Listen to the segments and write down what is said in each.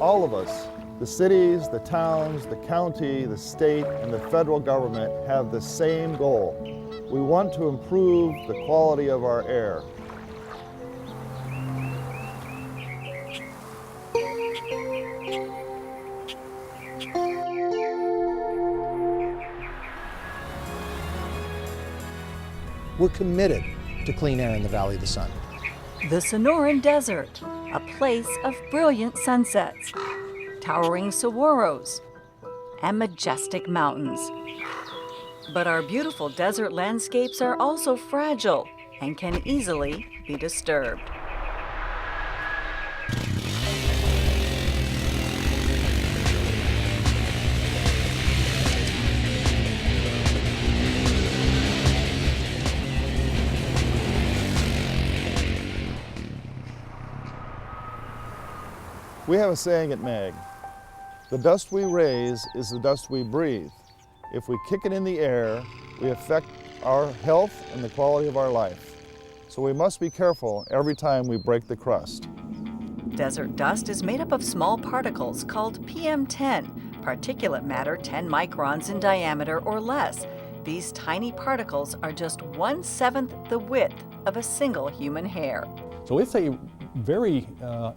All of us, the cities, the towns, the county, the state, and the federal government have the same goal. We want to improve the quality of our air. We're committed to clean air in the Valley of the Sun. The Sonoran Desert, a place of brilliant sunsets, towering saguaros, and majestic mountains. But our beautiful desert landscapes are also fragile and can easily be disturbed. We have a saying at MAG, the dust we raise is the dust we breathe. If we kick it in the air, we affect our health and the quality of our life. So we must be careful every time we break the crust. Desert dust is made up of small particles called PM10, particulate matter 10 microns in diameter or less. These tiny particles are just 1/7 the width of a single human hair. So it's a very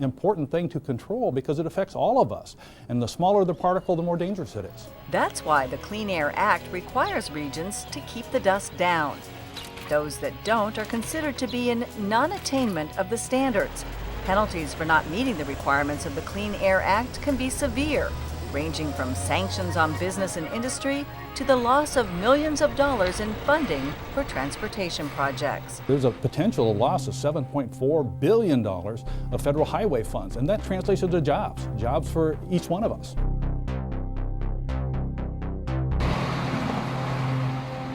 important thing to control because it affects all of us. And the smaller the particle, the more dangerous it is. That's why the Clean Air Act requires regions to keep the dust down. Those that don't are considered to be in non-attainment of the standards. Penalties for not meeting the requirements of the Clean Air Act can be severe, ranging from sanctions on business and industry to the loss of millions of dollars in funding for transportation projects. There's a potential loss of $7.4 billion of federal highway funds, and that translates into jobs for each one of us.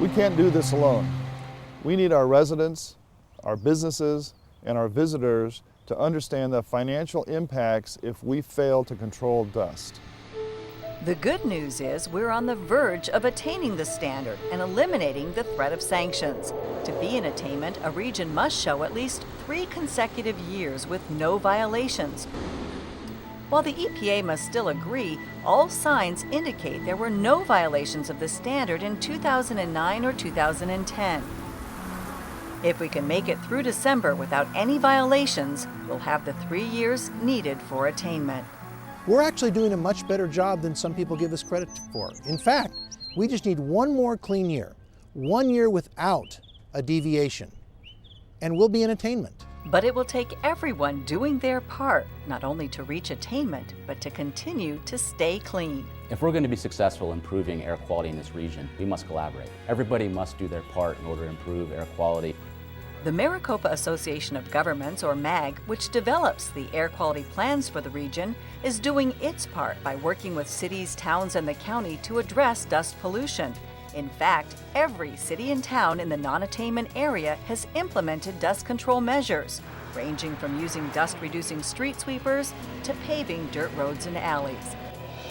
We can't do this alone. We need our residents, our businesses, and our visitors to understand the financial impacts if we fail to control dust. The good news is we're on the verge of attaining the standard and eliminating the threat of sanctions. To be in attainment, a region must show at least 3 consecutive years with no violations. While the EPA must still agree, all signs indicate there were no violations of the standard in 2009 or 2010. If we can make it through December without any violations, we'll have the 3 years needed for attainment. We're actually doing a much better job than some people give us credit for. In fact, we just need one more clean year, 1 year without a deviation, and we'll be in attainment. But it will take everyone doing their part, not only to reach attainment, but to continue to stay clean. If we're going to be successful improving air quality in this region, we must collaborate. Everybody must do their part in order to improve air quality. The Maricopa Association of Governments, or MAG, which develops the air quality plans for the region, is doing its part by working with cities, towns, and the county to address dust pollution. In fact, every city and town in the non-attainment area has implemented dust control measures, ranging from using dust-reducing street sweepers to paving dirt roads and alleys.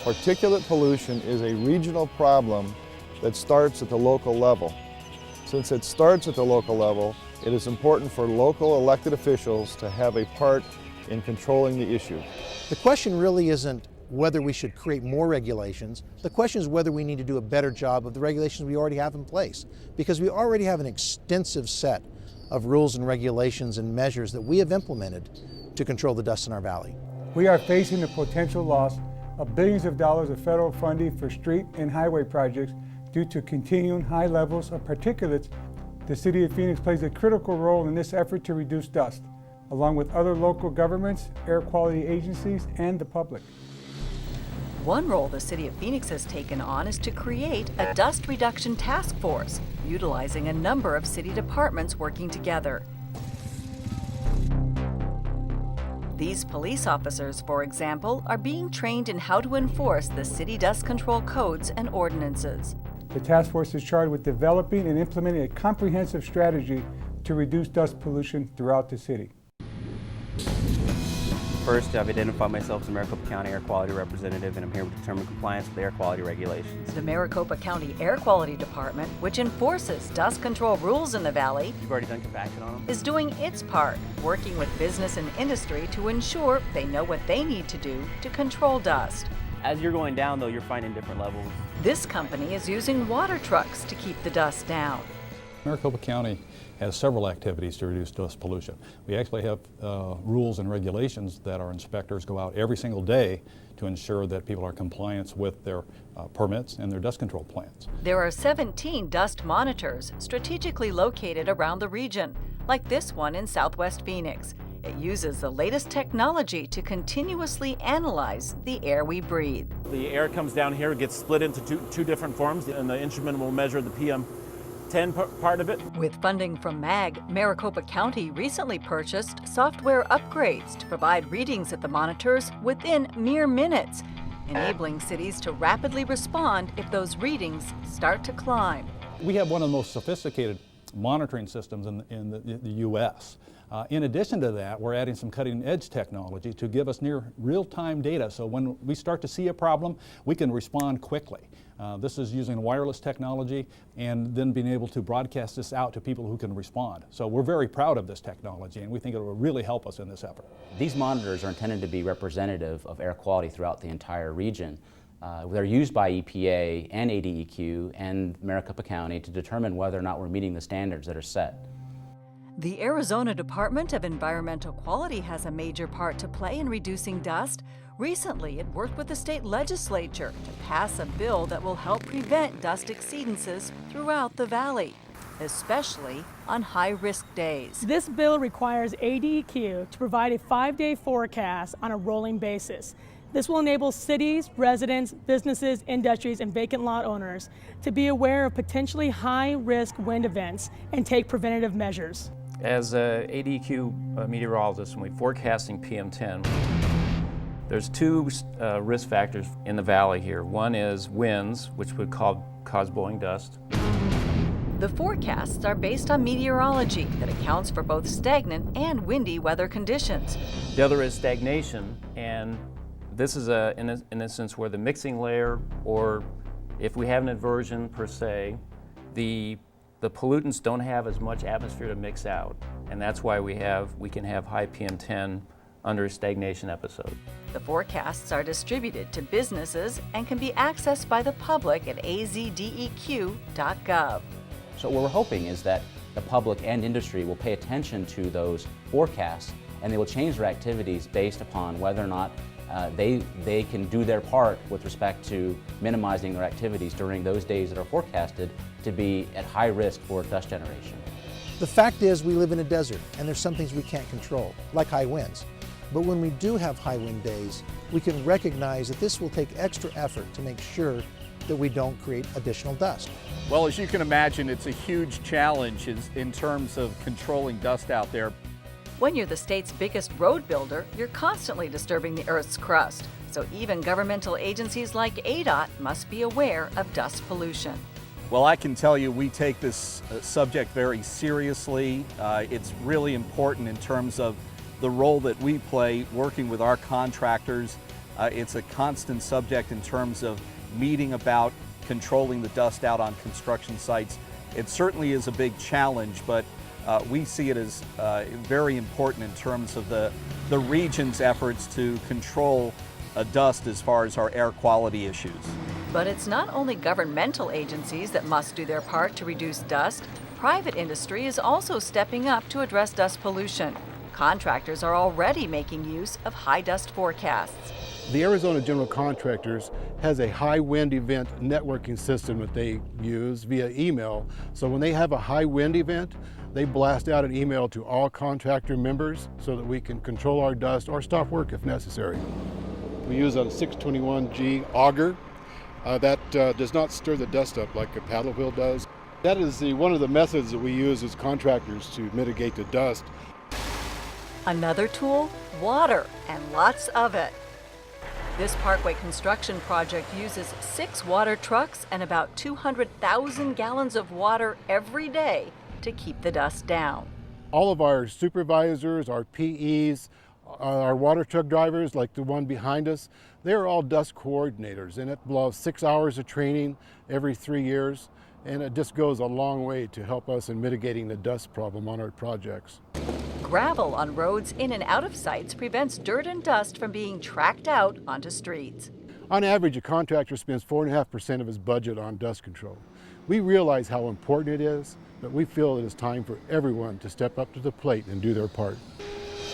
Particulate pollution is a regional problem that starts at the local level. Since it starts at the local level, it is important for local elected officials to have a part in controlling the issue. The question really isn't whether we should create more regulations. The question is whether we need to do a better job of the regulations we already have in place, because we already have an extensive set of rules and regulations and measures that we have implemented to control the dust in our valley. We are facing the potential loss of billions of dollars of federal funding for street and highway projects due to continuing high levels of particulates. The City of Phoenix plays a critical role in this effort to reduce dust, along with other local governments, air quality agencies, and the public. One role the City of Phoenix has taken on is to create a dust reduction task force, utilizing a number of city departments working together. These police officers, for example, are being trained in how to enforce the city dust control codes and ordinances. The task force is charged with developing and implementing a comprehensive strategy to reduce dust pollution throughout the city. First, I've identified myself as a Maricopa County Air Quality Representative, and I'm here to determine compliance with air quality regulations. The Maricopa County Air Quality Department, which enforces dust control rules in the valley, You've already done compaction on them? is doing its part, working with business and industry to ensure they know what they need to do to control dust. As you're going down, though, you're finding different levels. This company is using water trucks to keep the dust down. Maricopa County has several activities to reduce dust pollution. We actually have rules and regulations that our inspectors go out every single day to ensure that people are in compliance with their permits and their dust control plans. There are 17 dust monitors strategically located around the region, like this one in Southwest Phoenix. It uses the latest technology to continuously analyze the air we breathe. The air comes down here, gets split into two different forms, and the instrument will measure the PM10 part of it. With funding from MAG, Maricopa County recently purchased software upgrades to provide readings at the monitors within mere minutes, enabling cities to rapidly respond if those readings start to climb. We have one of the most sophisticated monitoring systems in the U.S. In addition to that, we're adding some cutting-edge technology to give us near real-time data, so when we start to see a problem, we can respond quickly. This is using wireless technology and then being able to broadcast this out to people who can respond. So we're very proud of this technology, and we think it will really help us in this effort. These monitors are intended to be representative of air quality throughout the entire region. They're used by EPA and ADEQ and Maricopa County to determine whether or not we're meeting the standards that are set. The Arizona Department of Environmental Quality has a major part to play in reducing dust. Recently, it worked with the state legislature to pass a bill that will help prevent dust exceedances throughout the valley, especially on high-risk days. This bill requires ADEQ to provide a 5-day forecast on a rolling basis. This will enable cities, residents, businesses, industries, and vacant lot owners to be aware of potentially high-risk wind events and take preventative measures. As an ADEQ meteorologist, when we're forecasting PM10, there's two risk factors in the valley here. One is winds, which would cause blowing dust. The forecasts are based on meteorology that accounts for both stagnant and windy weather conditions. The other is stagnation, and this is an instance where the mixing layer, or if we have an inversion per se, the pollutants don't have as much atmosphere to mix out, and that's why we can have high PM10 under a stagnation episode. The forecasts are distributed to businesses and can be accessed by the public at azdeq.gov. So what we're hoping is that the public and industry will pay attention to those forecasts, and they will change their activities based upon whether or not they can do their part with respect to minimizing their activities during those days that are forecasted to be at high risk for dust generation. The fact is we live in a desert and there's some things we can't control, like high winds. But when we do have high wind days, we can recognize that this will take extra effort to make sure that we don't create additional dust. Well, as you can imagine, it's a huge challenge in terms of controlling dust out there. When you're the state's biggest road builder, you're constantly disturbing the Earth's crust. So even governmental agencies like ADOT must be aware of dust pollution. Well, I can tell you we take this subject very seriously. It's really important in terms of the role that we play working with our contractors. It's a constant subject in terms of meeting about controlling the dust out on construction sites. It certainly is a big challenge, but we see it as very important in terms of the region's efforts to control dust as far as our air quality issues. But it's not only governmental agencies that must do their part to reduce dust. Private industry is also stepping up to address dust pollution. Contractors are already making use of high dust forecasts. The Arizona General Contractors has a high wind event networking system that they use via email. So when they have a high wind event, they blast out an email to all contractor members so that we can control our dust or stop work if necessary. We use a 621G auger that does not stir the dust up like a paddle wheel does. That is one of the methods that we use as contractors to mitigate the dust. Another tool, water, and lots of it. This parkway construction project uses 6 water trucks and about 200,000 gallons of water every day to keep the dust down. All of our supervisors, our PEs, Our water truck drivers, like the one behind us, they're all dust coordinators, and it involves 6 hours of training every 3 years, and it just goes a long way to help us in mitigating the dust problem on our projects. Gravel on roads in and out of sites prevents dirt and dust from being tracked out onto streets. On average, a contractor spends 4.5% of his budget on dust control. We realize how important it is, but we feel it is time for everyone to step up to the plate and do their part.